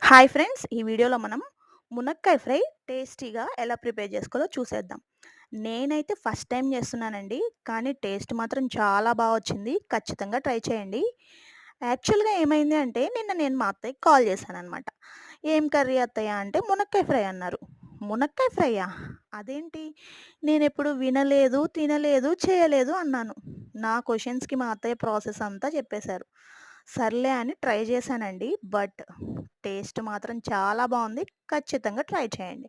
Hi friends! ఈ వీడియోలో మనం మునక్కాయ ఫ్రై టేస్టీగా ఎలా ప్రిపేర్ చేసుకోవాలో చూసేద్దాం. నేనైతే ఫస్ట్ టైమ్ చేస్తున్నానండి. కానీ టేస్ట్ మాత్రం చాలా బా వచ్చింది. ఖచ్చితంగా ట్రై చేయండి. యాక్చువల్‌గా ఏమైంది అంటే నిన్న నేను మా అత్తయ్యకి కాల్ చేశాననమాట. "ఏం కర్రీ అత్తయ్య" అంటే మునక్కాయ ఫ్రై అన్నారు. మునక్కాయ ఫ్రైయా? అదేంటి? నేనెప్పుడు వినలేదు, తినలేదు, చేయలేదు అన్నాను. నా క్వెషన్స్‌కి మా అత్తయ్య ప్రాసెస్ అంతా చెప్పేశారు. సర్లే అని ట్రై చేశానండి. బట్ టేస్ట్ మాత్రం చాలా బావుంది. ఖచ్చితంగా ట్రై చేయండి.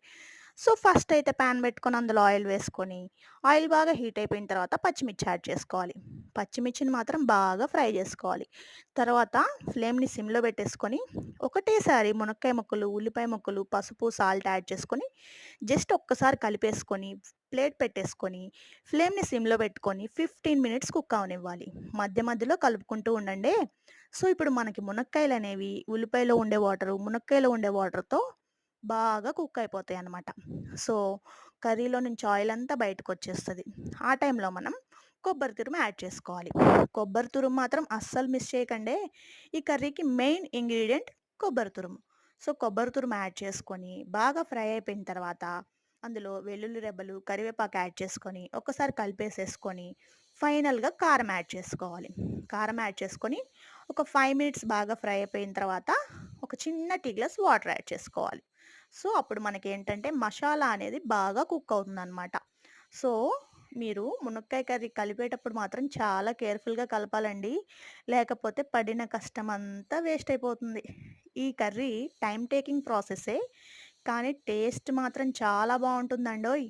సో, ఫస్ట్ అయితే పాన్ పెట్టుకొని అందులో ఆయిల్ వేసుకొని, ఆయిల్ బాగా హీట్ అయిపోయిన తర్వాత పచ్చిమిర్చి యాడ్ చేసుకోవాలి. పచ్చిమిర్చిని మాత్రం బాగా ఫ్రై చేసుకోవాలి. తర్వాత ఫ్లేమ్‌ని సిమ్‌లో పెట్టేసుకొని, ఒకటేసారి మునక్కాయ ముక్కలు, ఉల్లిపాయ ముక్కలు, పసుపు, సాల్ట్ యాడ్ చేసుకొని, జస్ట్ ఒక్కసారి కలిపేసుకొని, ప్లేట్ పెట్టేసుకొని, ఫ్లేమ్‌ని సిమ్‌లో పెట్టుకొని 15 మినిట్స్ కుక్ అవ్వనివ్వాలి. మధ్య మధ్యలో కలుపుకుంటూ ఉండండే. సో, ఇప్పుడు మనకి మునక్కాయలనేవి ఉల్లిపాయలో ఉండే వాటరు, మునక్కాయలో ఉండే వాటర్‌తో బాగా కుక్ అయిపోతాయన్నమాట. సో, కర్రీలో నుంచి ఆయిల్ అంతా బయటకొచ్చేస్తది. ఆ టైంలో మనం కొబ్బరి తురుము యాడ్ చేసుకోవాలి. కొబ్బరి తురుము మాత్రం అస్సలు మిస్ చేయకండే. ఈ కర్రీకి మెయిన్ ఇంగ్రీడియెంట్ కొబ్బరి తురుము. సో, కొబ్బరి తురుము యాడ్ చేసుకొని, బాగా ఫ్రై అయిపోయిన తర్వాత అందులో వెల్లుల్లి రెబ్బలు, కరివేపాకు యాడ్ చేసుకొని, ఒక్కసారి కలిపేసేసుకొని, ఫైనల్‌గా కారం యాడ్ చేసుకోవాలి. కారం యాడ్ చేసుకొని, ఒక 5 మినిట్స్ బాగా ఫ్రై అయిపోయిన తర్వాత, ఒక చిన్న టీ గ్లాస్ వాటర్ యాడ్ చేసుకోవాలి. సో, అప్పుడు మనకేంటంటే మషాలా అనేది బాగా కుక్ అవుతుందనమాట. సో, మీరు మునక్కాయ కర్రీ కలిపేటప్పుడు మాత్రం చాలా కేర్‌ఫుల్‌గా కలపాలండి. లేకపోతే పడిన కష్టమంతా వేస్ట్ అయిపోతుంది. ఈ కర్రీ టైమ్ టేకింగ్ ప్రాసెసే. కానీ టేస్ట్ మాత్రం చాలా బావుంటుందండోయ్!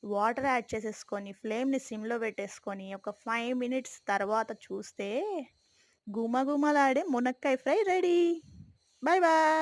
వాటర్ యాడ్ చేసేసుకొని, ఫ్లేమ్‌ని సిమ్‌లో పెట్టేసుకొని, ఒక 5 మినిట్స్ తర్వాత చూస్తే గుమగుమలాడే మునక్కాయ ఫ్రై రెడీ. Bye bye.